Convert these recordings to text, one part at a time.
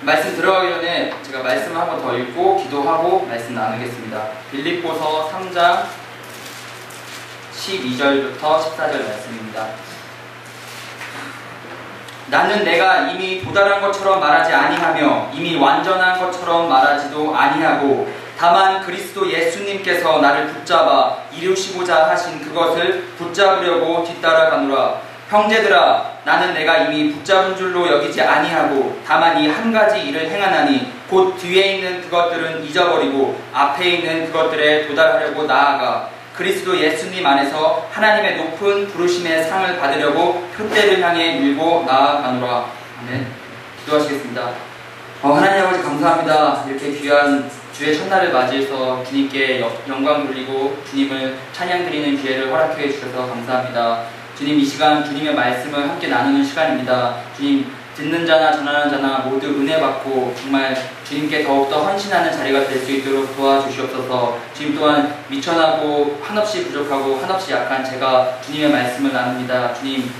말씀 들어가기 전에 제가 말씀을 한번 더 읽고 기도하고 말씀 나누겠습니다. 빌립보서 3장 12절부터 14절 말씀입니다. 나는 내가 이미 도달한 것처럼 말하지 아니하며 이미 완전한 것처럼 말하지도 아니하고 다만 그리스도 예수님께서 나를 붙잡아 이루시고자 하신 그것을 붙잡으려고 뒤따라가노라. 형제들아, 나는 내가 이미 붙잡은 줄로 여기지 아니하고 다만 이 한 가지 일을 행하나니 곧 뒤에 있는 그것들은 잊어버리고 앞에 있는 그것들에 도달하려고 나아가 그리스도 예수님 안에서 하나님의 높은 부르심의 상을 받으려고 표대를 향해 밀고 나아가노라. 아멘. 기도하시겠습니다. 하나님 아버지 감사합니다. 이렇게 귀한 주의 첫날을 맞이해서 주님께 영광 돌리고 주님을 찬양드리는 기회를 허락해 주셔서 감사합니다. 주님, 이 시간 주님의 말씀을 함께 나누는 시간입니다. 주님, 듣는 자나 전하는 자나 모두 은혜 받고 정말 주님께 더욱더 헌신하는 자리가 될 수 있도록 도와주시옵소서. 주님 또한 미천하고 한없이 부족하고 한없이 약한 제가 주님의 말씀을 나눕니다. 주님,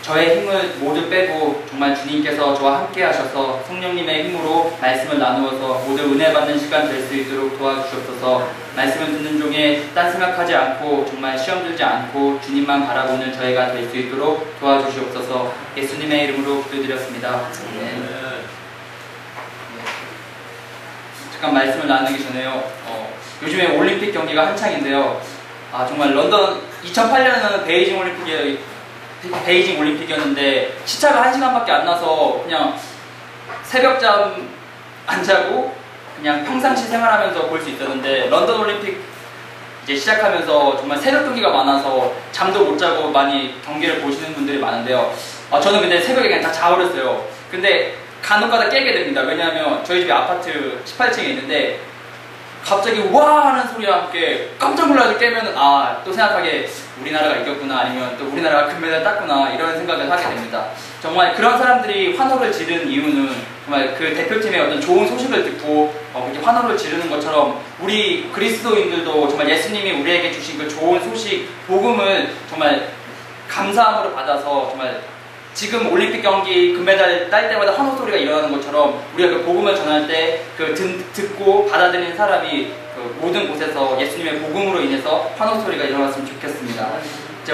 저의 힘을 모두 빼고 정말 주님께서 저와 함께 하셔서 성령님의 힘으로 말씀을 나누어서 모두 은혜 받는 시간 될 수 있도록 도와주시옵소서. 말씀을 듣는 중에 딴 생각하지 않고 정말 시험 들지 않고 주님만 바라보는 저희가 될 수 있도록 도와주시옵소서. 예수님의 이름으로 기도드렸습니다. 네. 잠깐 말씀을 나누기 전에요. 요즘에 올림픽 경기가 한창인데요. 정말 런던 2008년은 베이징 올림픽이었는데 시차가 1시간밖에 안 나서 그냥 새벽잠 안 자고 그냥 평상시 생활하면서 볼 수 있었는데 런던 올림픽 이제 시작하면서 정말 새벽 경기가 많아서 잠도 못 자고 많이 경기를 보시는 분들이 많은데요. 저는 근데 새벽에 그냥 다 자버렸어요. 근데 간혹가다 깨게 됩니다. 왜냐하면 저희 집이 아파트 18층에 있는데 갑자기 와 하는 소리와 함께 깜짝 놀라서 깨면 또 생각하게 우리나라가 이겼구나, 아니면 또 우리나라가 금메달 땄구나, 이런 생각을 하게 됩니다. 정말 그런 사람들이 환호를 지르는 이유는 정말 그 대표팀의 어떤 좋은 소식을 듣고 그렇게 환호를 지르는 것처럼 우리 그리스도인들도 정말 예수님이 우리에게 주신 그 좋은 소식, 복음을 정말 감사함으로 받아서 정말 지금 올림픽 경기 금메달 딸 때마다 환호 소리가 일어나는 것처럼 우리가 그 복음을 전할 때 그 듣고 받아들이는 사람이 그 모든 곳에서 예수님의 복음으로 인해서 환호 소리가 일어났으면 좋겠습니다.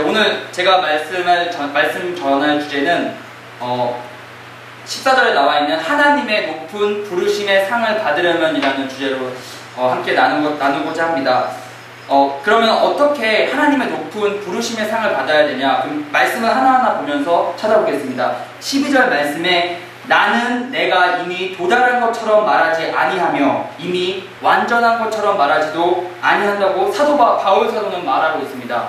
오늘 제가 말씀 전할 주제는 14절에 나와 있는 하나님의 높은 부르심의 상을 받으려면이라는 주제로 함께 나누고자 합니다. 그러면 어떻게 하나님의 높은 부르심의 상을 받아야 되냐? 그럼 말씀을 하나하나 보면서 찾아보겠습니다. 12절 말씀에 나는 내가 이미 도달한 것처럼 말하지 아니하며 이미 완전한 것처럼 말하지도 아니한다고 바울 사도는 말하고 있습니다.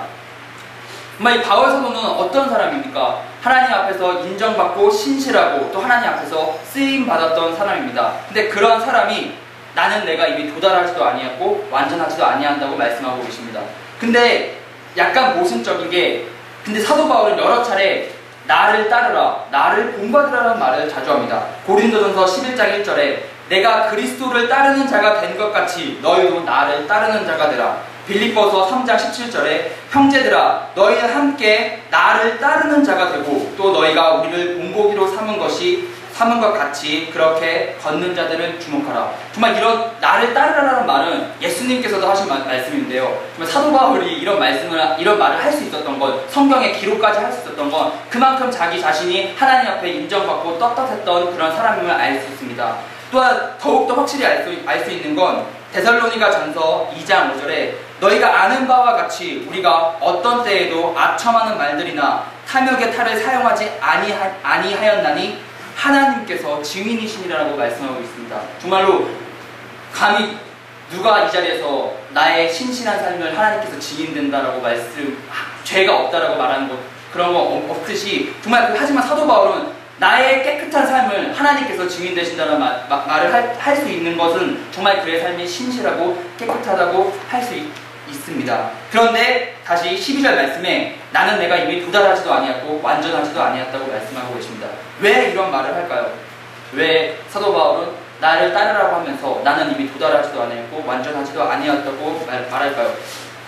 정말 이 바울 사도는 어떤 사람입니까? 하나님 앞에서 인정받고 신실하고 또 하나님 앞에서 쓰임받았던 사람입니다. 근데 그런 사람이 나는 내가 이미 도달하지도 아니하고 완전하지도 아니한다고 말씀하고 계십니다. 근데 약간 모순적인 게, 근데 사도 바울은 여러 차례 나를 따르라, 나를 본받으라는 말을 자주 합니다. 고린도전서 11장 1절에 내가 그리스도를 따르는 자가 된 것 같이 너희도 나를 따르는 자가 되라. 빌립보서 3장 17절에 형제들아, 너희는 함께 나를 따르는 자가 되고 또 너희가 우리를 본보기로 삼은 것 같이 그렇게 걷는 자들을 주목하라. 정말 이런 나를 따르라는 말은 예수님께서도 하신 말씀인데요. 정말 사도 바울이 이런 말을 할 수 있었던 건, 성경에 기록까지 할 수 있었던 건 그만큼 자기 자신이 하나님 앞에 인정받고 떳떳했던 그런 사람임을 알 수 있습니다. 또한 더욱더 확실히 알 수 있는 건 데살로니가 전서 2장 5절에 너희가 아는 바와 같이 우리가 어떤 때에도 아첨하는 말들이나 탐욕의 탈을 사용하지 아니하였나니 하나님께서 증인이시니라고 말씀하고 있습니다. 정말로 감히 누가 이 자리에서 나의 신실한 삶을 하나님께서 증인된다라고 죄가 없다라고 말하는 것, 그런 거 없듯이, 정말 하지만 사도 바울은 나의 깨끗한 삶을 하나님께서 증인되신다는 말을 할 수 있는 것은 정말 그의 삶이 신실하고 깨끗하다고 할 수 있습니다. 그런데 다시 12절 말씀에 나는 내가 이미 도달하지도 아니었고 완전하지도 아니었다고 말씀하고 계십니다. 왜 이런 말을 할까요? 왜 사도 바울은 나를 따르라고 하면서 나는 이미 도달하지도 아니었고 완전하지도 아니었다고 말할까요?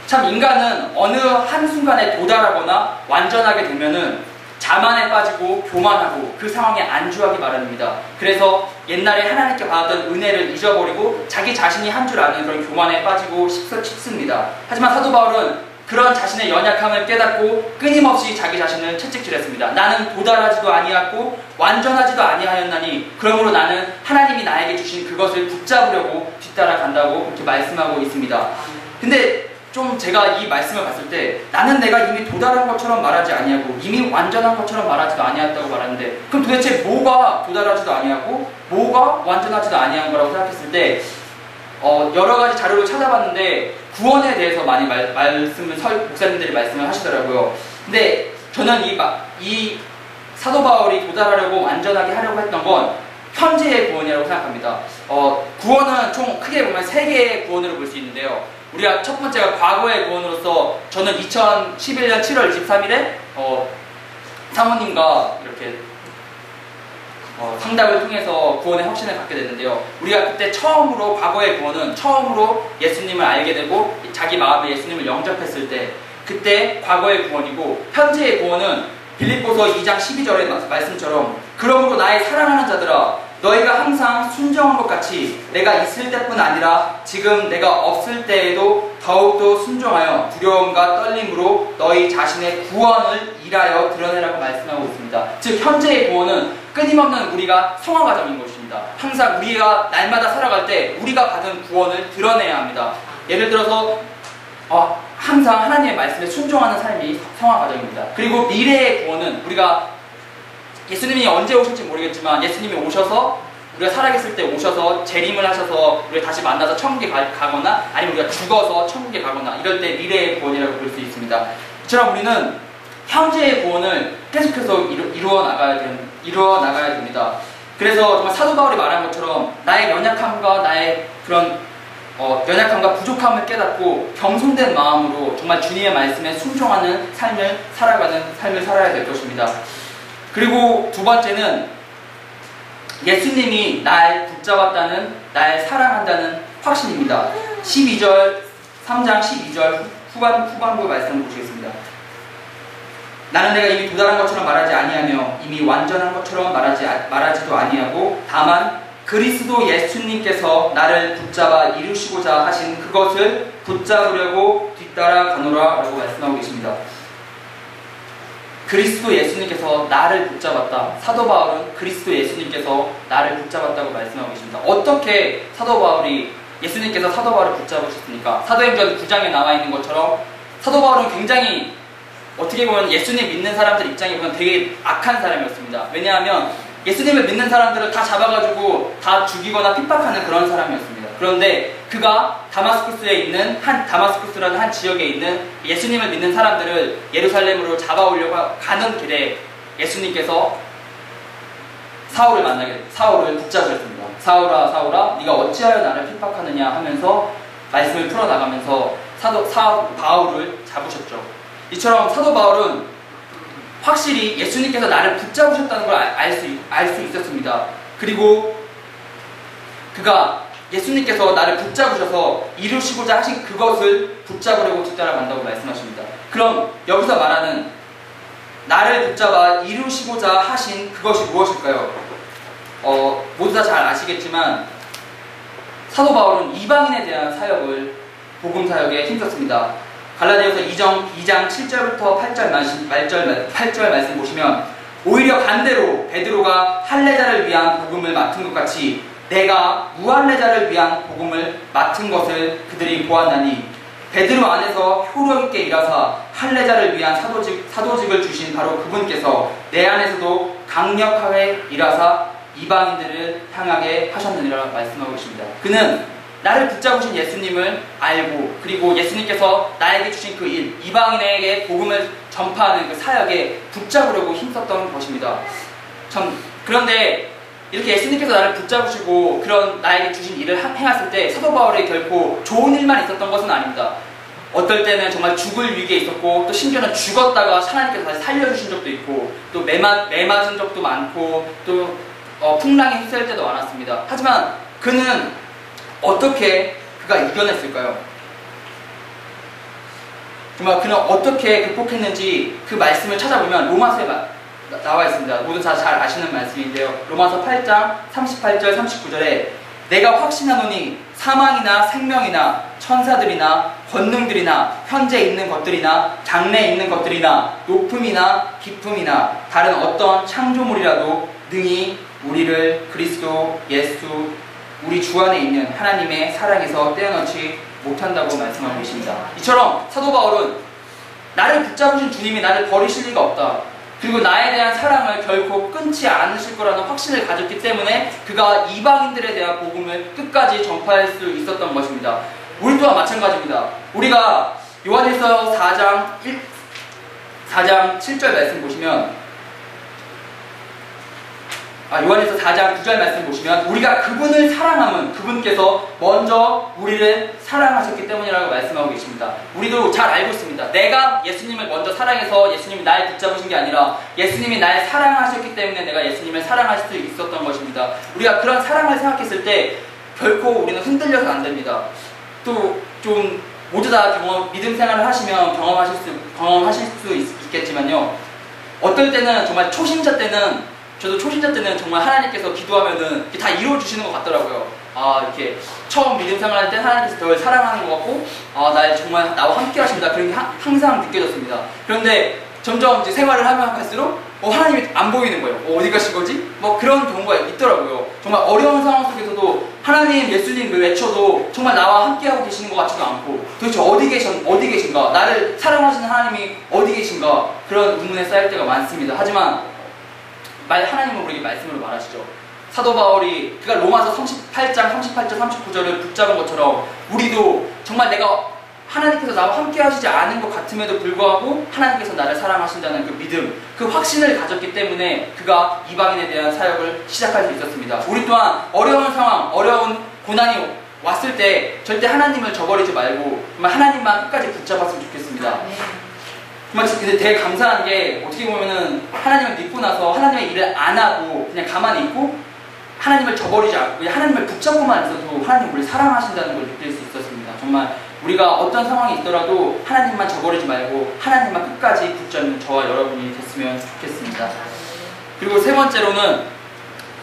참 인간은 어느 한순간에 도달하거나 완전하게 되면은 자만에 빠지고 교만하고 그 상황에 안주하기 마련입니다. 그래서 옛날에 하나님께 받았던 은혜를 잊어버리고 자기 자신이 한 줄 아는 그런 교만에 빠지고 싶습니다. 하지만 사도 바울은 그런 자신의 연약함을 깨닫고 끊임없이 자기 자신을 채찍질했습니다. 나는 도달하지도 아니하고 완전하지도 아니하였나니 그러므로 나는 하나님이 나에게 주신 그것을 붙잡으려고 뒤따라간다고 그렇게 말씀하고 있습니다. 근데 좀 제가 이 말씀을 봤을 때 나는 내가 이미 도달한 것처럼 말하지 아니하고 이미 완전한 것처럼 말하지도 아니했다고 말하는데 그럼 도대체 뭐가 도달하지도 아니하고 뭐가 완전하지도 아니한 거라고 생각했을 때 여러 가지 자료를 찾아봤는데 구원에 대해서 많이 목사님들이 말씀을 하시더라고요. 근데 저는 이 사도 바울이 도달하려고 완전하게 하려고 했던 건 현재의 구원이라고 생각합니다. 구원은 총 크게 보면 세 개의 구원으로 볼 수 있는데요. 우리가 첫 번째가 과거의 구원으로서 저는 2011년 7월 23일에 사모님과 이렇게 상담을 통해서 구원의 확신을 갖게 됐는데요. 우리가 그때 처음으로 과거의 구원은 처음으로 예수님을 알게 되고 자기 마음에 예수님을 영접했을 때 그때 과거의 구원이고 현재의 구원은 빌립보서 2장 12절의 말씀처럼 그러므로 나의 사랑하는 자들아 너희가 항상 순정한 것 같이 내가 있을 때뿐 아니라 지금 내가 없을 때에도 더욱더 순종하여 두려움과 떨림으로 너희 자신의 구원을 일하여 드러내라고 말씀하고 있습니다. 즉 현재의 구원은 끊임없는 우리가 성화 과정인 것입니다. 항상 우리가 날마다 살아갈 때 우리가 받은 구원을 드러내야 합니다. 예를 들어서 항상 하나님의 말씀에 순종하는 삶이 성화 과정입니다. 그리고 미래의 구원은 우리가 예수님이 언제 오실지 모르겠지만 예수님이 오셔서 우리가 살아계실 때 오셔서 재림을 하셔서 우리가 다시 만나서 천국에 가거나 아니면 우리가 죽어서 천국에 가거나 이럴 때 미래의 구원이라고 볼 수 있습니다. 이처럼 우리는 현재의 구원을 계속해서 이루어 나가야 됩니다. 그래서 정말 사도 바울이 말한 것처럼 나의 연약함과 나의 그런 연약함과 부족함을 깨닫고 겸손된 마음으로 정말 주님의 말씀에 순종하는 삶을 살아야 될 것입니다. 그리고 두 번째는 예수님이 날 붙잡았다는, 날 사랑한다는 확신입니다. 3장 12절 후반부 말씀을 보시겠습니다. 나는 내가 이미 도달한 것처럼 말하지 아니하며 이미 완전한 것처럼 말하지도 아니하고 다만 그리스도 예수님께서 나를 붙잡아 이루시고자 하신 그것을 붙잡으려고 뒤따라 가노라 라고 말씀하고 계십니다. 그리스도 예수님께서 나를 붙잡았다. 사도 바울은 그리스도 예수님께서 나를 붙잡았다고 말씀하고 계십니다. 어떻게 사도 바울이 예수님께서 사도 바울을 붙잡으셨습니까? 사도행전 9장에 나와 있는 것처럼 사도 바울은 굉장히 어떻게 보면 예수님 믿는 사람들 입장에 보면 되게 악한 사람이었습니다. 왜냐하면 예수님을 믿는 사람들을 다 잡아가지고 다 죽이거나 핍박하는 그런 사람이었습니다. 그런데 그가 다마스쿠스라는 한 지역에 있는 예수님을 믿는 사람들을 예루살렘으로 잡아오려고 가는 길에 예수님께서 사울을 붙잡으셨습니다. 사울아 사울아 네가 어찌하여 나를 핍박하느냐 하면서 말씀을 풀어나가면서 사도 바울을 잡으셨죠. 이처럼 사도 바울은 확실히 예수님께서 나를 붙잡으셨다는 걸 알 수 있었습니다. 그리고 그가 예수님께서 나를 붙잡으셔서 이루시고자 하신 그것을 붙잡으려고 뒤따라간다고 말씀하십니다. 그럼 여기서 말하는 나를 붙잡아 이루시고자 하신 그것이 무엇일까요? 모두 다 잘 아시겠지만 사도 바울은 이방인에 대한 복음 사역에 힘썼습니다. 갈라디아서 2장 7절부터 8절 말씀 보시면 오히려 반대로 베드로가 할례자를 위한 복음을 맡은 것 같이 내가 무할례자를 위한 복음을 맡은 것을 그들이 보았나니 베드로 안에서 효력 있게 일하사 할례자를 위한 사도직을 주신 바로 그분께서 내 안에서도 강력하게 일하사 이방인들을 향하게 하셨느니라 말씀하고 계십니다. 그는 나를 붙잡으신 예수님을 알고 그리고 예수님께서 나에게 주신 그 일, 이방인에게 복음을 전파하는 그 사역에 붙잡으려고 힘썼던 것입니다. 그런데 이렇게 예수님께서 나를 붙잡으시고 그런 나에게 주신 일을 행했을 때 사도 바울이 결코 좋은 일만 있었던 것은 아닙니다. 어떨 때는 정말 죽을 위기에 있었고 또 심지어는 죽었다가 하나님께서 다시 살려주신 적도 있고 또 매 맞은 적도 많고 또 풍랑에 휩쓸 때도 많았습니다. 하지만 그는 어떻게 그가 이겨냈을까요? 정말 그는 어떻게 극복했는지 그 말씀을 찾아보면 나와 있습니다. 모두 다 잘 아시는 말씀인데요. 로마서 8장 38절 39절에 내가 확신하노니 사망이나 생명이나 천사들이나 권능들이나 현재 있는 것들이나 장래 있는 것들이나 높음이나 깊음이나 다른 어떤 창조물이라도 능히 우리를 그리스도 예수 우리 주 안에 있는 하나님의 사랑에서 떼어놓지 못한다고 말씀하고 계십니다. 이처럼 사도 바울은 나를 붙잡으신 주님이 나를 버리실 리가 없다. 그리고 나에 대한 사랑을 결코 끊지 않으실 거라는 확신을 가졌기 때문에 그가 이방인들에 대한 복음을 끝까지 전파할 수 있었던 것입니다. 우리 또한 마찬가지입니다. 우리가 요한일서 4장 7절 말씀 보시면 요한일서 4장 9절 말씀 보시면 우리가 그분을 사랑함은 그분께서 먼저 우리를 사랑하셨기 때문이라고 말씀하고 계십니다. 우리도 잘 알고 있습니다. 내가 예수님을 먼저 사랑해서 예수님이 날 붙잡으신 게 아니라 예수님이 날 사랑하셨기 때문에 내가 예수님을 사랑할 수 있었던 것입니다. 우리가 그런 사랑을 생각했을 때 결코 우리는 흔들려서 안 됩니다. 또 좀 모두 다 믿음 생활을 하시면 경험하실 수 있겠지만요. 어떨 때는 정말 저도 초신자 때는 정말 하나님께서 기도하면은 다 이루어주시는 것 같더라고요. 이렇게 처음 믿음 생활할 때 하나님께서 저를 사랑하는 것 같고, 정말 나와 함께 하신다. 그런 게 항상 느껴졌습니다. 그런데 점점 이제 생활을 하면 할수록, 하나님이 안 보이는 거예요. 어디 가신 거지? 그런 경우가 있더라고요. 정말 어려운 상황 속에서도 하나님, 예수님 외쳐도 정말 나와 함께하고 계시는 것 같지도 않고, 도대체 어디 계신가? 나를 사랑하시는 하나님이 어디 계신가? 그런 의문에 쌓일 때가 많습니다. 하지만, 하나님은 우리에게 말씀으로 말하시죠. 사도 바울이 그가 로마서 38장 38절 39절을 붙잡은 것처럼 우리도 정말 내가 하나님께서 나와 함께 하시지 않은 것 같음에도 불구하고 하나님께서 나를 사랑하신다는 그 믿음, 그 확신을 가졌기 때문에 그가 이방인에 대한 사역을 시작할 수 있었습니다. 우리 또한 어려운 상황, 어려운 고난이 왔을 때 절대 하나님을 저버리지 말고 정말 하나님만 끝까지 붙잡았으면 좋겠습니다. 정말 근데 되게 감사한 게 어떻게 보면은 하나님을 믿고 나서 하나님의 일을 안 하고 그냥 가만히 있고 하나님을 저버리지 않고 그냥 하나님을 붙잡고만 있어도 하나님 우리를 사랑하신다는 걸 느낄 수 있었습니다. 정말 우리가 어떤 상황이 있더라도 하나님만 저버리지 말고 하나님만 끝까지 붙잡는 저와 여러분이 됐으면 좋겠습니다. 그리고 세 번째로는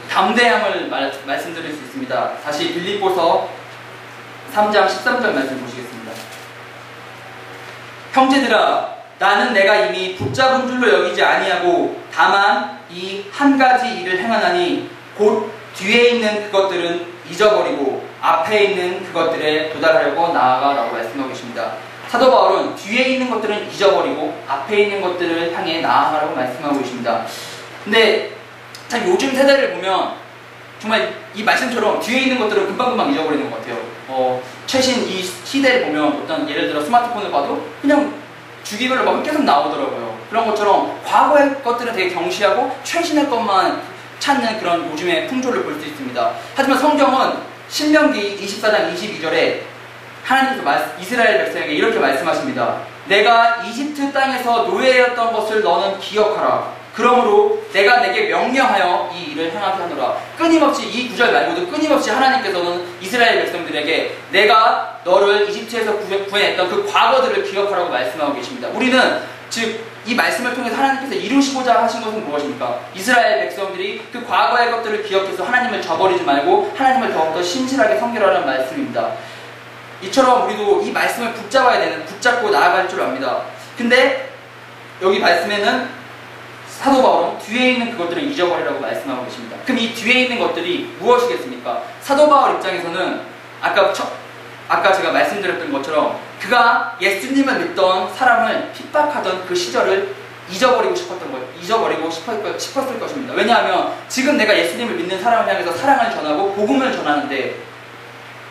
담대함을 말씀드릴 수 있습니다. 다시 빌립보서 3장 13절 말씀 보시겠습니다. 형제들아 나는 내가 이미 붙잡은 줄로 여기지 아니하고 다만 이 한 가지 일을 행하나니 곧 뒤에 있는 그것들은 잊어버리고 앞에 있는 그것들에 도달하려고 나아가라고 말씀하고 계십니다. 사도 바울은 뒤에 있는 것들은 잊어버리고 앞에 있는 것들을 향해 나아가라고 말씀하고 계십니다. 근데 참 요즘 세대를 보면 정말 이 말씀처럼 뒤에 있는 것들은 금방금방 잊어버리는 것 같아요. 최신 이 시대를 보면 어떤 예를 들어 스마트폰을 봐도 그냥 주기별로 막 계속 나오더라고요. 그런 것처럼 과거의 것들은 되게 경시하고 최신의 것만 찾는 그런 요즘의 풍조를 볼 수 있습니다. 하지만 성경은 신명기 24장 22절에 하나님께서 이스라엘 백성에게 이렇게 말씀하십니다. 내가 이집트 땅에서 노예였던 것을 너는 기억하라. 그러므로 내가 내게 명령하여 이 일을 행하게 하노라. 끊임없이 이 구절 말고도 끊임없이 하나님께서는 이스라엘 백성들에게 내가 너를 이집트에서 구해냈던 그 과거들을 기억하라고 말씀하고 계십니다. 우리는 즉 이 말씀을 통해서 하나님께서 이루시고자 하신 것은 무엇입니까? 이스라엘 백성들이 그 과거의 것들을 기억해서 하나님을 저버리지 말고 하나님을 더욱더 신실하게 섬기라는 말씀입니다. 이처럼 우리도 이 말씀을 붙잡고 나아갈 줄 압니다. 근데 여기 말씀에는 사도 바울은 뒤에 있는 그것들을 잊어버리라고 말씀하고 계십니다. 그럼 이 뒤에 있는 것들이 무엇이겠습니까? 사도 바울 입장에서는 아까 제가 말씀드렸던 것처럼 그가 예수님을 믿던 사람을 핍박하던 그 시절을 잊어버리고 싶었을 것입니다. 왜냐하면 지금 내가 예수님을 믿는 사람을 향해서 사랑을 전하고 복음을 전하는데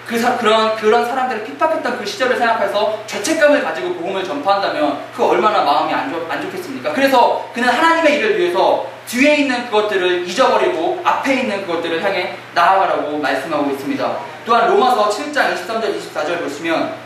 그런 사람들을 핍박했던 그 시절을 생각해서 죄책감을 가지고 복음을 전파한다면 그 얼마나 마음이 안 좋겠습니까? 그래서 그는 하나님의 일을 위해서 뒤에 있는 그것들을 잊어버리고 앞에 있는 그것들을 향해 나아가라고 말씀하고 있습니다. 또한 로마서 7장 23절 24절 보시면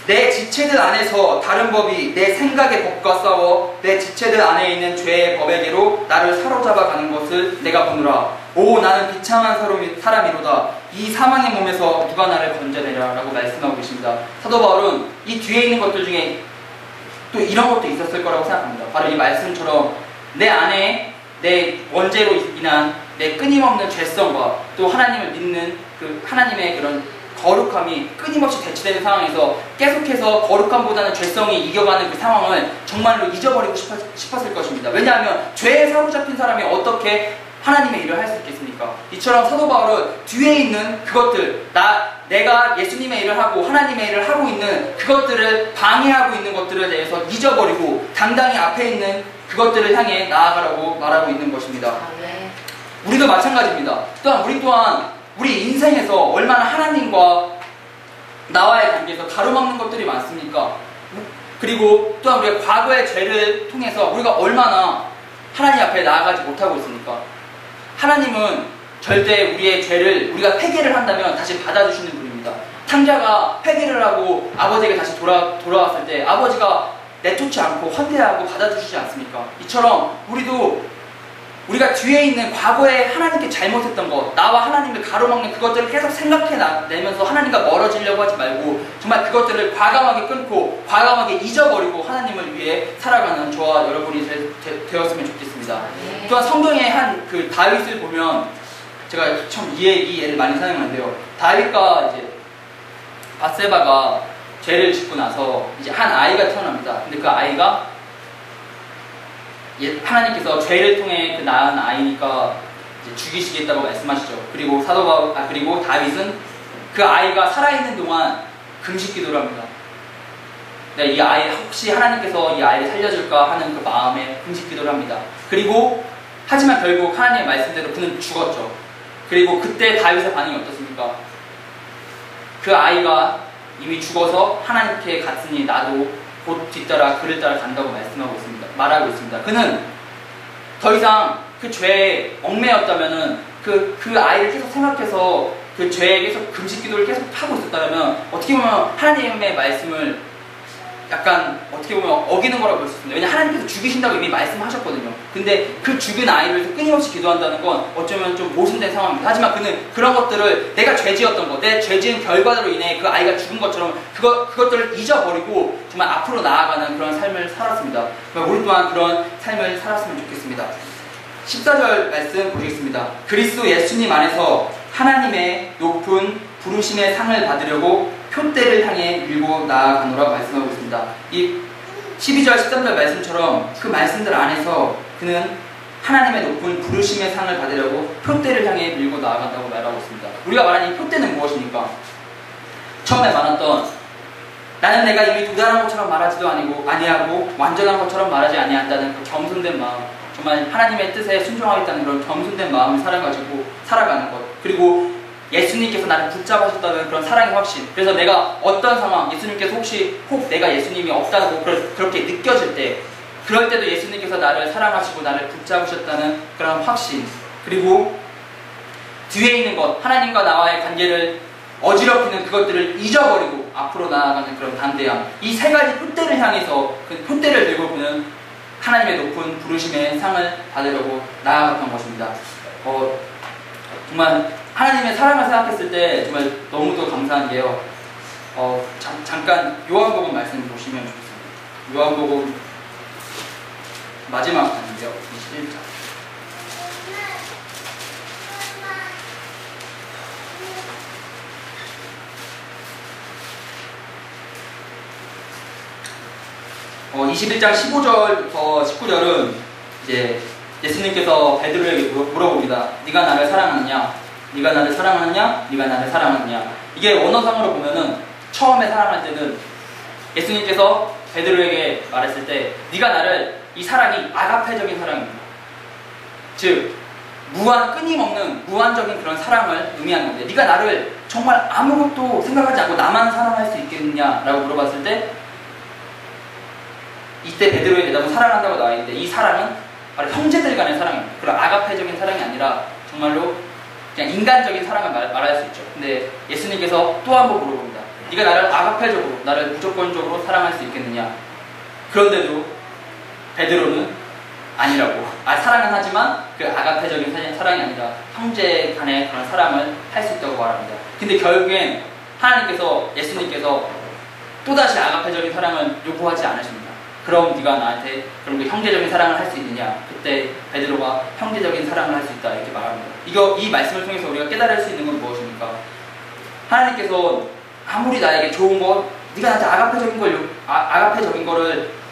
내 지체들 안에서 다른 법이 내 생각의 법과 싸워 내 지체들 안에 있는 죄의 법에게로 나를 사로잡아 가는 것을 내가 보노라. 오 나는 비참한 사람이로다. 이 사망의 몸에서 누가 나를 건져내랴 라고 말씀하고 계십니다. 사도 바울은 이 뒤에 있는 것들 중에 또 이런 것도 있었을 거라고 생각합니다. 바로 이 말씀처럼 내 안에 내 원죄로 인한 내 끊임없는 죄성과 또 하나님을 믿는 그 하나님의 그런 거룩함이 끊임없이 대치되는 상황에서 계속해서 거룩함보다는 죄성이 이겨가는 그 상황을 정말로 잊어버리고 싶었을 것입니다. 왜냐하면 죄에 사로잡힌 사람이 어떻게 하나님의 일을 할 수 있겠습니까? 이처럼 사도 바울은 뒤에 있는 그것들, 내가 예수님의 일을 하고 하나님의 일을 하고 있는 그것들을 방해하고 있는 것들에 대해서 잊어버리고 당당히 앞에 있는 그것들을 향해 나아가라고 말하고 있는 것입니다. 우리도 마찬가지입니다. 또한 우리 인생에서 얼마나 하나님과 나와의 관계에서 가로막는 것들이 많습니까? 그리고 또한 우리가 과거의 죄를 통해서 우리가 얼마나 하나님 앞에 나아가지 못하고 있습니까? 하나님은 절대 우리의 죄를 우리가 회개를 한다면 다시 받아주시는 분입니다. 탕자가 회개를 하고 아버지에게 다시 돌아왔을 때 아버지가 내쫓지 않고 헌대하고 받아주시지 않습니까? 이처럼 우리가 뒤에 있는 과거에 하나님께 잘못했던 것, 나와 하나님을 가로막는 그것들을 계속 생각해내면서 하나님과 멀어지려고 하지 말고 정말 그것들을 과감하게 끊고 과감하게 잊어버리고 하나님을 위해 살아가는 저와 여러분이 되었으면 좋겠습니다. 또한 성경의 한 그 다윗을 보면 제가 참 이 예를 많이 사용하는데요. 다윗과 이제 밧세바가 죄를 짓고 나서 이제 한 아이가 태어납니다. 근데 그 아이가 하나님께서 죄를 통해 그 낳은 아이니까 이제 죽이시겠다고 말씀하시죠. 그리고 그리고 다윗은 그 아이가 살아있는 동안 금식 기도를 합니다. 이 아이 혹시 하나님께서 이 아이를 살려줄까 하는 그 마음에 금식 기도를 합니다. 하지만 결국 하나님의 말씀대로 그는 죽었죠. 그리고 그때 다윗의 반응이 어떻습니까? 그 아이가 이미 죽어서 하나님께 갔으니 나도 곧 뒤따라 그를 따라 간다고 말하고 있습니다. 그는 더 이상 그 죄에 얽매였다면은 그 아이를 계속 생각해서 그 죄에 계속 금식 기도를 계속 하고 있었다면 어떻게 보면 하나님의 말씀을 약간 어떻게 보면 어기는 거라고 볼 수 있습니다. 왜냐하면 하나님께서 죽이신다고 이미 말씀하셨거든요. 근데 그 죽은 아이를 위해서 끊임없이 기도한다는 건 어쩌면 좀 모순된 상황입니다. 하지만 그는 그런 것들을 내가 죄지었던 것, 내 죄지은 결과로 인해 그 아이가 죽은 것처럼 그것들을 잊어버리고 정말 앞으로 나아가는 그런 삶을 살았습니다. 우리 또한 그런 삶을 살았으면 좋겠습니다. 14절 말씀 보시겠습니다. 그리스도 예수님 안에서 하나님의 높은 부르심의 상을 받으려고 표대를 향해 밀고 나아가노라 말씀하고 있습니다. 이 12절 13절 말씀처럼 그 말씀들 안에서 그는 하나님의 높은 부르심의 상을 받으려고 표대를 향해 밀고 나아간다고 말하고 있습니다. 우리가 말하는 이 표대는 무엇입니까? 처음에 말했던 나는 내가 이미 도달한 것처럼 말하지도 아니하고 완전한 것처럼 말하지 아니한다는 그 겸손된 마음, 정말 하나님의 뜻에 순종하겠다는 그런 겸손된 마음을 가지고 살아가는 것, 그리고 예수님께서 나를 붙잡으셨다는 그런 사랑의 확신. 그래서 내가 어떤 상황, 예수님께서 혹 내가 예수님이 없다고 그렇게 느껴질 때, 그럴 때도 예수님께서 나를 사랑하시고 나를 붙잡으셨다는 그런 확신. 그리고 뒤에 있는 것, 하나님과 나와의 관계를 어지럽히는 그것들을 잊어버리고 앞으로 나아가는 그런 담대함. 이 세 가지 표대를 향해서 그 표대를 들고 그는 하나님의 높은 부르심의 상을 받으려고 나아갔던 것입니다. 정말 하나님의 사랑을 생각했을 때 정말 너무도 감사한 게요. 잠깐 요한복음 말씀 보시면 좋겠습니다. 요한복음 마지막 장인데요. 21장. 어, 21장 15절부터 19절은 이제 예수님께서 베드로에게 물어봅니다. 네가 나를 사랑하느냐? 네가 나를 사랑하느냐? 네가 나를 사랑하느냐? 이게 원어상으로 보면은 처음에 사랑할 때는 예수님께서 베드로에게 말했을 때 네가 나를, 이 사랑이 아가페적인 사랑입니다. 즉 끊임없는 무한적인 그런 사랑을 의미하는 건데, 네가 나를 정말 아무것도 생각하지 않고 나만 사랑할 수 있겠느냐라고 물어봤을 때, 이때 베드로의 대답은 사랑한다고 나와 있는데, 이 사랑은 바로 형제들 간의 사랑입니다. 그런 아가페적인 사랑이 아니라 정말로 그냥 인간적인 사랑을 말할 수 있죠. 근데 예수님께서 또 한 번 물어봅니다. 네가 나를 아가페적으로, 나를 무조건적으로 사랑할 수 있겠느냐? 그런데도 베드로는 아니라고. 사랑은 하지만 그 아가페적인 사랑이 아니라 형제 간의 그런 사랑을 할 수 있다고 말합니다. 근데 결국엔 하나님께서, 예수님께서 또다시 아가페적인 사랑을 요구하지 않으십니다. 그럼 네가 나한테 그럼 그 형제적인 사랑을 할 수 있느냐? 그때 베드로가 형제적인 사랑을 할 수 있다 이렇게 말합니다. 이 말씀을 통해서 우리가 깨달을 수 있는 건 무엇입니까? 하나님께서 아무리 나에게 좋은 것, 네가 나한테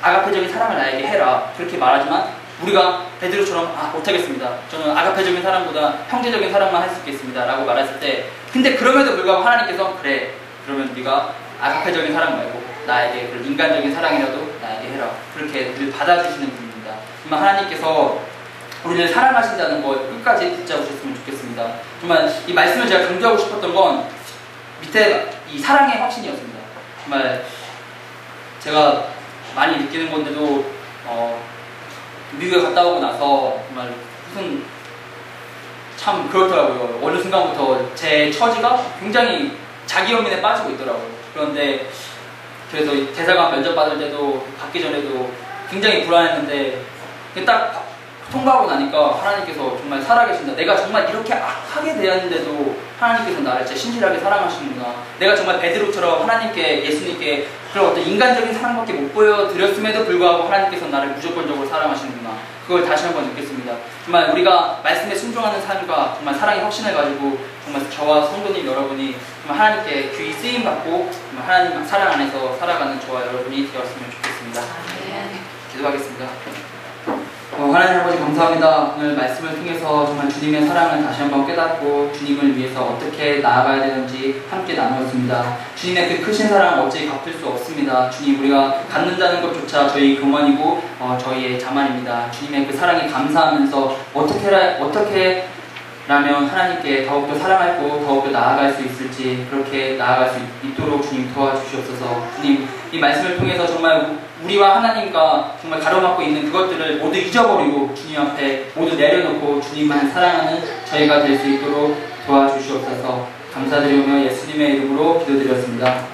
아가페적인 사랑을 나에게 해라 그렇게 말하지만 우리가 베드로처럼 못하겠습니다. 저는 아가페적인 사랑보다 형제적인 사랑만 할 수 있겠습니다 라고 말했을 때 근데 그럼에도 불구하고 하나님께서 그래 그러면 네가 아가페적인 사랑 말고 나에게 그런 인간적인 사랑이라도 나에게 해라 그렇게 늘 받아주시는 분입니다. 정말 하나님께서 우리를 사랑하신다는 걸 끝까지 붙잡으셨으면 좋겠습니다. 정말 이 말씀을 제가 강조하고 싶었던 건 밑에 이 사랑의 확신이었습니다. 정말 제가 많이 느끼는 건데도 미국에 갔다 오고 나서 정말 무슨 참 그렇더라고요. 어느 순간부터 제 처지가 굉장히 자기 연민에 빠지고 있더라고요. 그런데 그래서 대사관 면접 받을 때도 받기 전에도 굉장히 불안했는데 딱 통과하고 나니까 하나님께서 정말 살아계신다. 내가 정말 이렇게 악하게 대했는데도 하나님께서 나를 진짜 신실하게 사랑하시는구나. 내가 정말 베드로처럼 하나님께 예수님께 그런 어떤 인간적인 사랑밖에 못 보여드렸음에도 불구하고 하나님께서 나를 무조건적으로 사랑하시는구나. 그걸 다시 한번 느꼈습니다. 정말 우리가 말씀에 순종하는 삶과 정말 사랑의 확신을 가지고 정말 저와 성도님 여러분이 정말 하나님께 귀히 쓰임받고 정말 하나님 사랑 안에서 살아가는 저와 여러분이 되었으면 좋겠습니다. 기도하겠습니다. 하나님 아버지 감사합니다. 오늘 말씀을 통해서 정말 주님의 사랑을 다시 한번 깨닫고 주님을 위해서 어떻게 나아가야 되는지 함께 나누었습니다. 주님의 그 크신 사랑 어찌 갚을 수 없습니다. 주님 우리가 갖는다는 것조차 저희 교만이고 저희의 자만입니다. 주님의 그 사랑에 감사하면서 어떻게 라면 하나님께 더욱더 사랑하고 더욱더 나아갈 수 있을지 그렇게 나아갈 수 있도록 주님 도와주시옵소서. 주님 이 말씀을 통해서 정말 우리와 하나님과 정말 가로막고 있는 그것들을 모두 잊어버리고 주님 앞에 모두 내려놓고 주님만 사랑하는 저희가 될 수 있도록 도와주시옵소서. 감사드리며 예수님의 이름으로 기도드렸습니다.